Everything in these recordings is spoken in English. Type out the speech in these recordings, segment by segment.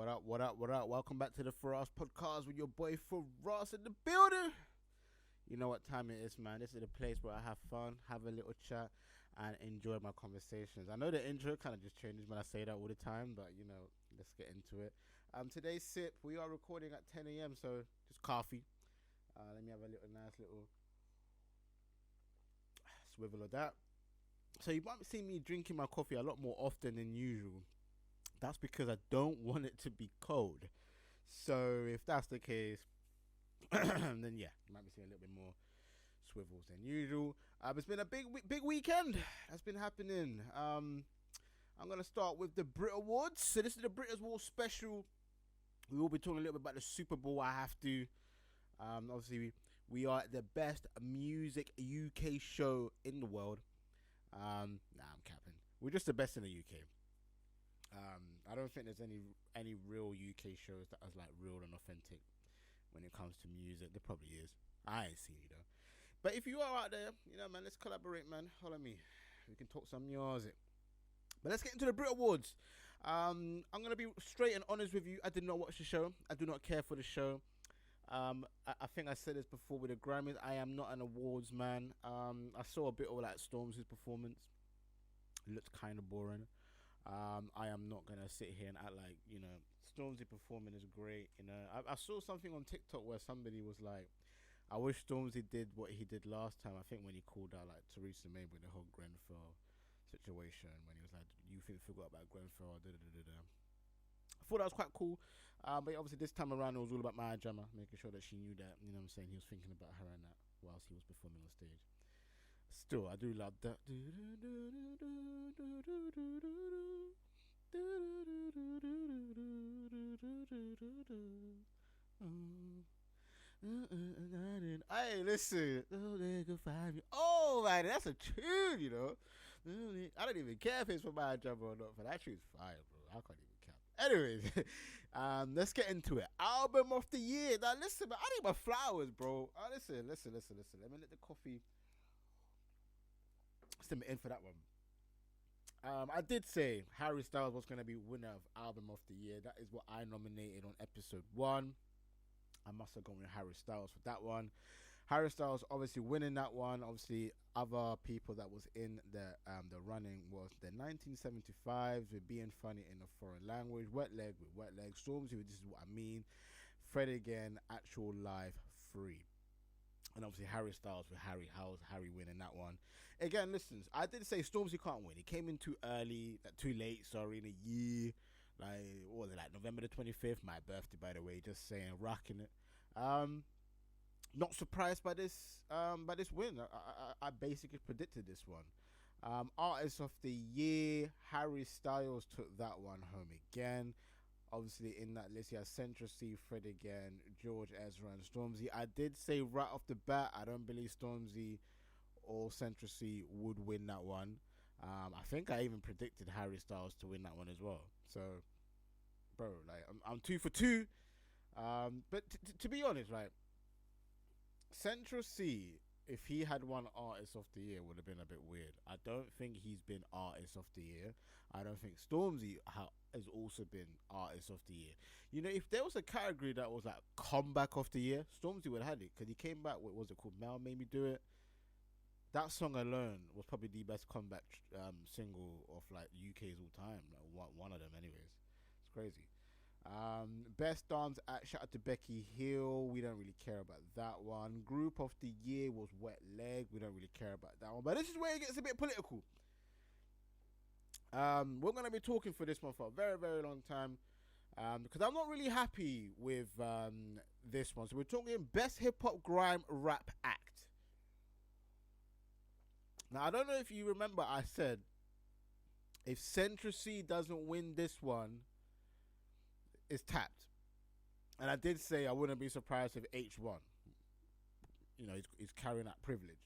What up, what up, what up? Welcome back to the Firahs podcast with your boy Firahs in the building. You know what time it is, man. This is the place where I have fun, have a little chat, and enjoy my conversations. I know the intro kind of just changes when I say that all the time, but you know, let's get into it. Today's sip, we are recording at 10 a.m., so just coffee. Let me have a nice little swivel of that. So you might see me drinking my coffee a lot more often than usual. That's because I don't want it to be cold. So if that's the case, then yeah, you might be seeing a little bit more swivels than usual. It's been a big weekend that's been happening. I'm gonna start with the Brit Awards. So this is the Brit Awards special. We will be talking a little bit about the Super Bowl. I have to. Obviously, we are the best music UK show in the world. Nah, I'm capping. We're just the best in the UK. I don't think there's any real UK shows that are like real and authentic when it comes to music. There probably is. I ain't seen it though. But if you are out there, you know, man, let's collaborate, man. Holler at me. We can talk some music. But let's get into the Brit Awards. I'm gonna be straight and honest with you. I did not watch the show. I do not care for the show. I think I said this before with the Grammys. I am not an awards man. I saw a bit of like Stormzy's performance. It looked kind of boring. I am not gonna sit here and act like, you know, Stormzy performing is great. You know, I saw something on TikTok where somebody was like, I wish Stormzy did what he did last time. I think when he called out like Theresa May with the whole Grenfell situation, when he was like, you forgot about Grenfell, da da da da. I thought that was quite cool, but obviously this time around it was all about Maya Jama, making sure that she knew that, you know what I'm saying, he was thinking about her and that whilst he was performing on stage. Still, I do love that. Hey, listen. Oh, man, that's a tune, you know. I don't even care if it's for my job or not, but that tune's fire, bro. I can't even count. Anyways, let's get into it. Album of the year. Now, listen, man, I need my flowers, bro. Listen. Let me let the coffee send me in for that one. I did say Harry Styles was going to be winner of Album of the Year. That is what I nominated on episode 1. I must have gone with Harry Styles for that one. Harry Styles obviously winning that one. Obviously, other people that was in the running was the 1975s with Being Funny in a Foreign Language, Wet Leg with Wet Leg, Stormzy with This Is What I Mean, Fred Again, Actual Life 3. And obviously Harry Styles with Harry. How's Harry winning that one? Again, listen, I did say Stormzy can't win. He came in too late, in a year. Like, what was it, like November the 25th? My birthday, by the way, just saying, rocking it. Not surprised by this win. I basically predicted this one. Artist of the Year, Harry Styles took that one home again. Obviously, in that list, he has Central C, Fred Again, George Ezra, and Stormzy. I did say right off the bat, I don't believe Stormzy or Central C would win that one. I think I even predicted Harry Styles to win that one as well. So, bro, like, I'm 2 for 2. But to be honest, right, Central C, if he had won Artist of the Year, would have been a bit weird. I don't think he's been Artist of the Year. I don't think Stormzy has also been Artist of the Year. You know, if there was a category that was like Comeback of the Year, Stormzy would have had it, because he came back, what was it called? Mel Made Me Do It. That song alone was probably the best comeback single of like UK's all time. Like one of them, anyways. It's crazy. Best dance act, shout out to Becky Hill. We don't really care about that one. Group of the year was Wet Leg. We don't really care about that one. But this is where it gets a bit political. We're gonna be talking for this one for a very, very long time. Because I'm not really happy with this one. So we're talking best hip hop grime rap act. Now I don't know if you remember, I said if Central C doesn't win this one, is tapped. And I did say I wouldn't be surprised if H won. You know, he's carrying that privilege.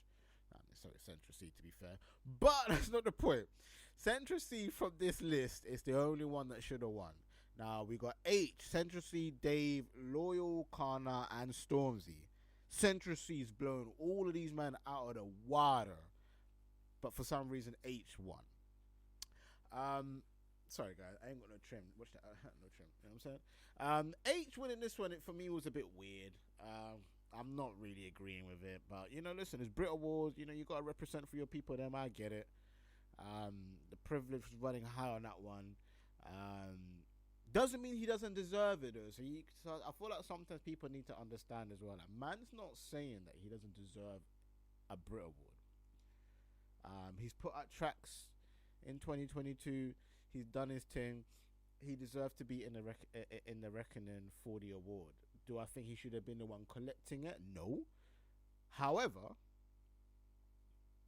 Sorry, Central C, to be fair. But that's not the point. Central C from this list is the only one that should have won. Now, we got H, Central C, Dave, Loyal, Kana, and Stormzy. Central C's blown all of these men out of the water. But for some reason, H won. Sorry, guys, I ain't got no trim. Watch that. I had no trim. You know what I'm saying? H winning this one, it, for me, was a bit weird. I'm not really agreeing with it, but listen, it's Brit Awards. You got to represent for your people. Them, I get it. The privilege was running high on that one. Doesn't mean he doesn't deserve it though. So I feel like sometimes people need to understand as well. Like, man's not saying that he doesn't deserve a Brit Award. He's put out tracks in 2022. He's done his thing. He deserves to be in the reckoning for the award. Do I think he should have been the one collecting it? No. However,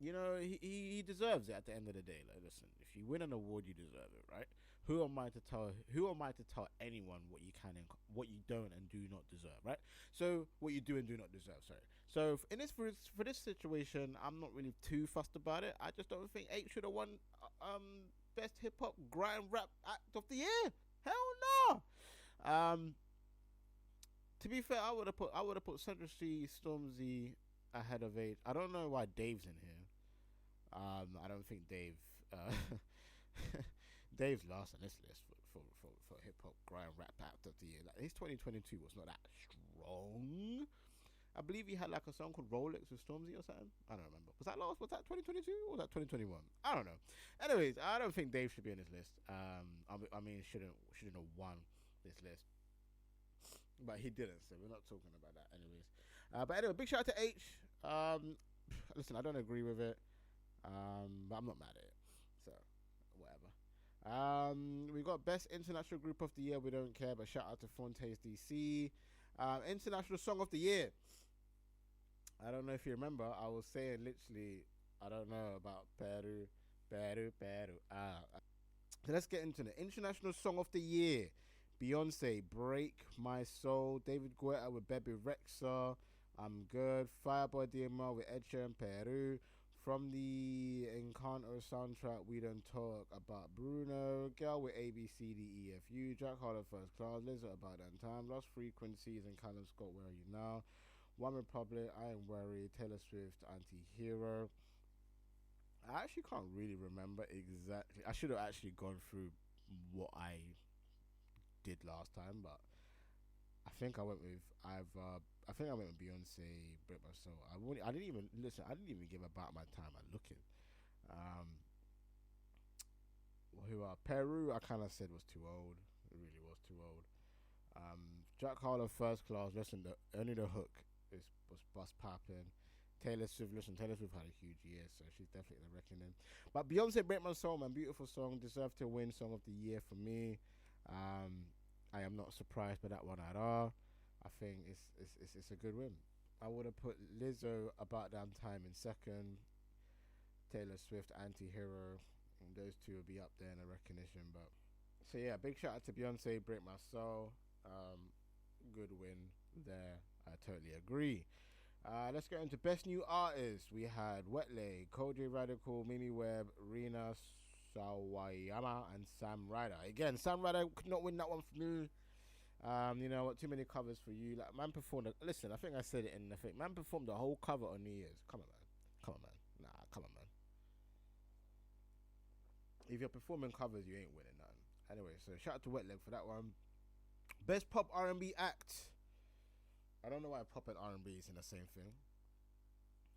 he deserves it at the end of the day. Like, listen, if you win an award, you deserve it, right? Who am I to tell anyone what you can and what you don't and do not deserve, right? So what you do and do not deserve. Sorry. So for this situation, I'm not really too fussed about it. I just don't think H should have won best hip hop grind rap act of the year. Hell no. To be fair, I would have put Central C Stormzy ahead of H. I don't know why Dave's in here. I don't think Dave. Dave's last on this list for hip hop grind rap act of the year. Like, his 2022 was not that strong. I believe he had like a song called Rolex with Stormzy or something. I don't remember. Was that 2022 or was that 2021? I don't know. Anyways, I don't think Dave should be on this list. I mean, shouldn't have won this list, but he didn't. So we're not talking about that. Anyways, but anyway, big shout out to H. Listen, I don't agree with it, but I'm not mad at it. So whatever. We got best international group of the year. We don't care, but shout out to Fontaines DC. International song of the year. I don't know if you remember, I was saying literally, I don't know about Peru. So let's get into the international song of the year. Beyonce, Break My Soul. David Guetta with Bebe Rexha, I'm Good. Fireboy DMR with Ed Sheeran, Peru. From the Encanto soundtrack, We Don't Talk about Bruno. Girl with ABCDEFU. Jack Harlow First Class. Lizard About That Time. Lost Frequencies and Callum Scott, Where Are You Now? One Republic, I Am Worried. Taylor Swift, Anti-Hero. I actually can't really remember exactly. I should have actually gone through what I did last time, but I think I went with Beyonce, Brit My Soul. I didn't even listen. I didn't even give about my time at looking. Who are Peru? I kind of said was too old. It really was too old. Jack Harlow First Class. Listen, only the hook was bust popping. Taylor Swift. Listen, Taylor Swift had a huge year, so she's definitely in the reckoning. But Beyonce, Break My Soul, man, beautiful song, deserved to win Song of the Year for me. I am not surprised by that one at all. I think it's a good win. I would have put Lizzo About Damn Time in second. Taylor Swift, Anti-Hero. And those two will be up there in the recognition. But so yeah, big shout out to Beyonce, Break My Soul. Good win there. I totally agree. Let's get into best new artists. We had Wetley, Cody Radical, Mimi Webb, Rina Sawayama, and Sam Ryder. Again, Sam Ryder could not win that one for me. You know what? Too many covers for you. Like, man performed. Listen, I think I said it in the thing. Man performed the whole cover on New Year's. Come on, man. Come on, man. Nah, come on, man. If you're performing covers, you ain't winning none. Anyway, so shout out to Wetleg for that one. Best pop R&B act. I don't know why pop and R&B is in the same thing.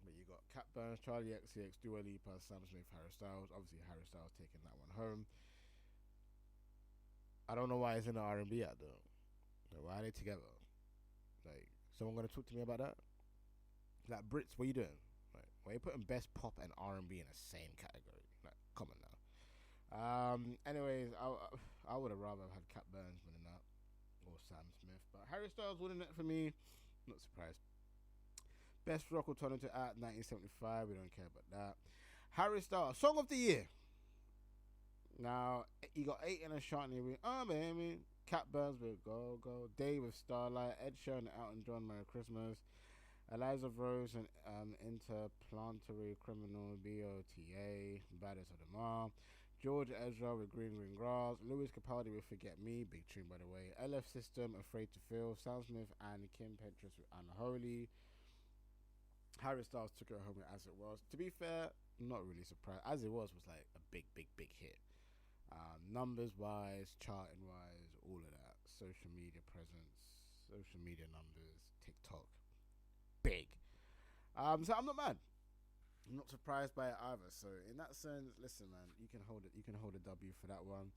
But you got Cat Burns, Charlie XCX, Dua Lipa, Sam Smith, Harry Styles. Obviously, Harry Styles taking that one home. I don't know why it's in the R&B act though. Like, why are they together? Like, someone gonna talk to me about that? Like, Brits, what are you doing? Like, why are you putting best pop and R&B in the same category? Like, come on now. Anyways, I would have rather had Cat Burns winning that or Sam Smith, but Harry Styles winning it for me. Not surprised. Best rock alternative act 1975. We don't care about that. Harry Styles Song of the Year. Now you got 8 in a Ashanti with Oh Baby. Cat Burns with Go Go. Dave with Starlight. Ed Sheeran and Elton John Merry Christmas. Eliza Rose and Interplanetary Criminal BOTA Baddest of Them All. George Ezra with Green Green Grass. Louis Capaldi with Forget Me, big tune by the way. LF System, Afraid to Feel. Sam Smith and Kim Petras with Unholy. Harry Styles took it home with As It Was. To be fair, I'm not really surprised. As It Was like a big hit. Numbers wise, charting wise, all of that. Social media presence, social media numbers, TikTok, big. So I'm not mad. I'm not surprised by it either. So in that sense, listen, man, you can hold it. You can hold a W for that one.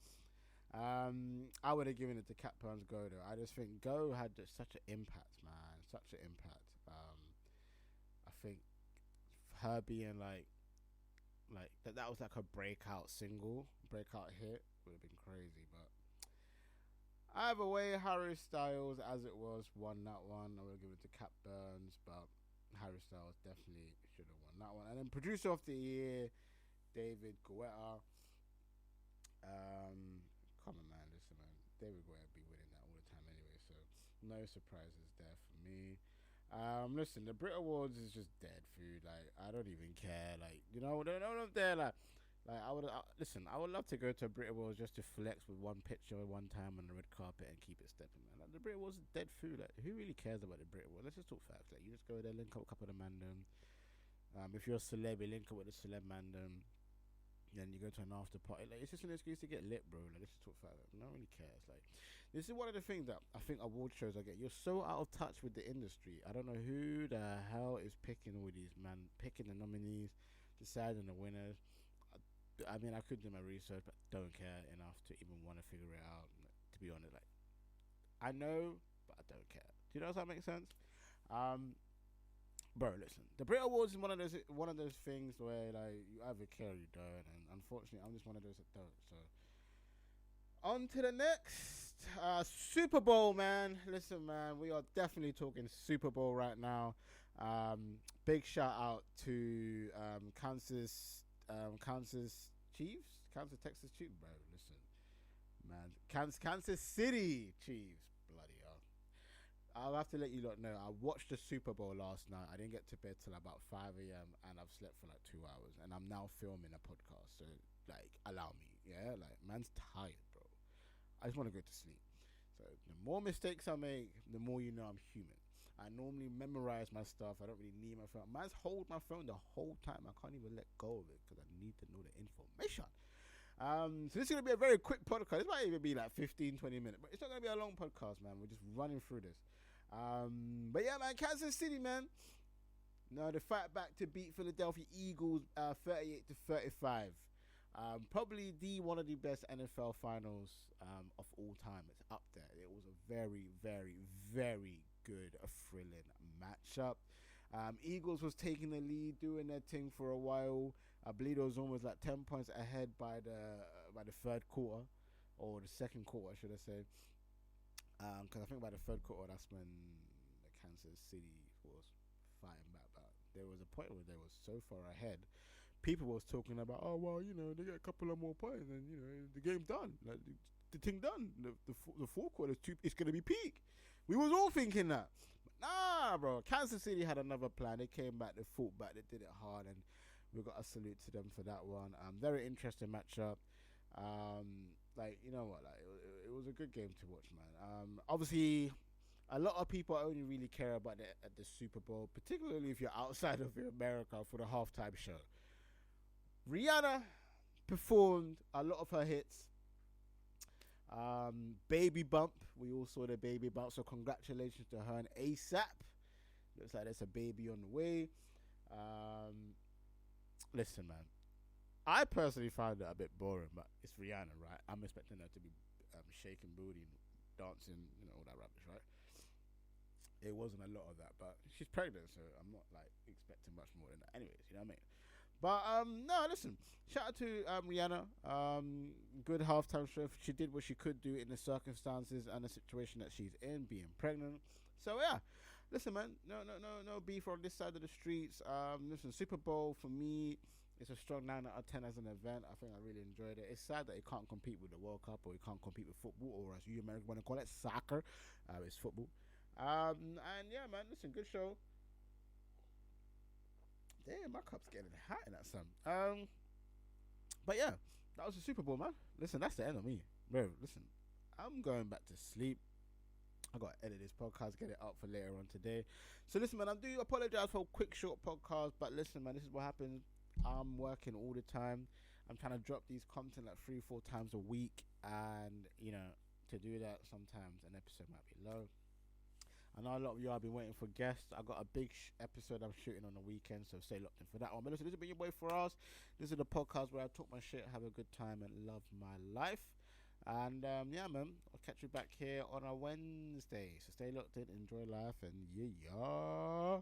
I would have given it to Cat Burns Go though. I just think Go had just such an impact, man. Such an impact. I think her being like that was like a breakout single, breakout hit would have been crazy. But either way, Harry Styles, as it was, won that one. I would give it to Cat Burns, but Harry Styles definitely should have won that one. And then producer of the year, David Guetta. Come on, man, listen, man. David Guetta be winning that all the time anyway, so no surprises there for me. Listen, the Brit Awards is just dead food. Like, I don't even care. Like, you know, they're not up there. Like I would listen. I would love to go to a Brit Awards just to flex with one picture one time on the red carpet and keep it stepping, man. Like, the Brit Awards is dead food. Like, who really cares about the Brit Awards? Let's just talk facts. Like, you just go there, link up with a couple of the mandem. If you're a celeb, you link up with a celeb mandem. Then you go to an after party. Like, it's just an excuse to get lit, bro. Like, let's just talk facts. No one really cares. Like, this is one of the things that I think award shows I get. You're so out of touch with the industry. I don't know who the hell is picking all these, man. Picking the nominees, deciding the winners. I mean, I could do my research, but don't care enough to even want to figure it out. To be honest, like, I know, but I don't care. Do you know if that makes sense? Bro, listen. The Brit Awards is one of those things where, like, you either care or you don't, and unfortunately, I'm just one of those that don't. So, on to the next Super Bowl, man. Listen, man, we are definitely talking Super Bowl right now. Big shout out to Kansas Chiefs, Kansas Texas Chiefs, bro. Listen, man, Kansas City Chiefs, bloody hell. I'll have to let you lot know. I watched the Super Bowl last night. I didn't get to bed till about 5 a.m. and I've slept for like 2 hours. And I'm now filming a podcast, so like, allow me, yeah. Like, man's tired, bro. I just want to go to sleep. So the more mistakes I make, the more you know I'm human. I normally memorize my stuff. I don't really need my phone. Man's hold my phone the whole time. I can't even let go of it because I need to know the information. So this is going to be a very quick podcast. This might even be like 15, 20 minutes. But it's not going to be a long podcast, man. We're just running through this. But yeah, man, Kansas City, man. No, they fight back to beat Philadelphia Eagles 38-35. Probably one of the best NFL finals of all time. It's up there. It was a very, very, very good, a thrilling matchup. Eagles was taking the lead, doing their thing for a while. I believe it was almost like 10 points ahead by the third quarter, or the second quarter, should I say? Because I think by the third quarter, that's when the Kansas City was fighting back. But there was a point where they were so far ahead. People was talking about, oh well, you know, they get a couple of more points, and you know, the game done, like the thing done. The fourth quarter it's gonna be peak. We was all thinking that. But nah, bro. Kansas City had another plan. They came back, they fought back, they did it hard, and we got a salute to them for that one. Very interesting matchup. Like, you know what, like it was a good game to watch, man. Obviously, a lot of people only really care about the Super Bowl, particularly if you're outside of America, for the halftime show. Rihanna performed a lot of her hits. Baby bump, we all saw the baby bump, so congratulations to her and ASAP. Looks like there's a baby on the way. Listen, man, I personally found it a bit boring, but it's Rihanna, right? I'm expecting her to be shaking booty and dancing, you know, all that rubbish, right? It wasn't a lot of that, but she's pregnant, so I'm not like expecting much more than that. Anyways, you know what I mean? But no, listen, shout out to Rihanna. Good halftime show. She did what she could do in the circumstances and the situation that she's in, being pregnant. So yeah, listen, man, no beef on this side of the streets. Listen, Super Bowl for me, it's a strong 9 out of 10 as an event. I think I really enjoyed it. It's sad that it can't compete with the World Cup, or it can't compete with football, or as you Americans want to call it, soccer. It's football. And yeah, man, listen, good show. Damn, my cup's getting hot in that sun. But yeah, that was the Super Bowl, man. Listen, that's the end of me, bro. Listen, I'm going back to sleep. I got to edit this podcast, get it up for later on today. So listen, man, I do apologize for a quick, short podcast, but listen, man, this is what happens. I'm working all the time. I'm trying to drop these content like 3-4 times a week, and to do that, sometimes an episode might be low. I know a lot of you have been waiting for guests. I got a big episode I'm shooting on the weekend, so stay locked in for that one. But listen, this has been your boy Firahs. This is the podcast where I talk my shit, have a good time, and love my life. And yeah, man, I'll catch you back here on a Wednesday. So stay locked in, enjoy life, and yeah.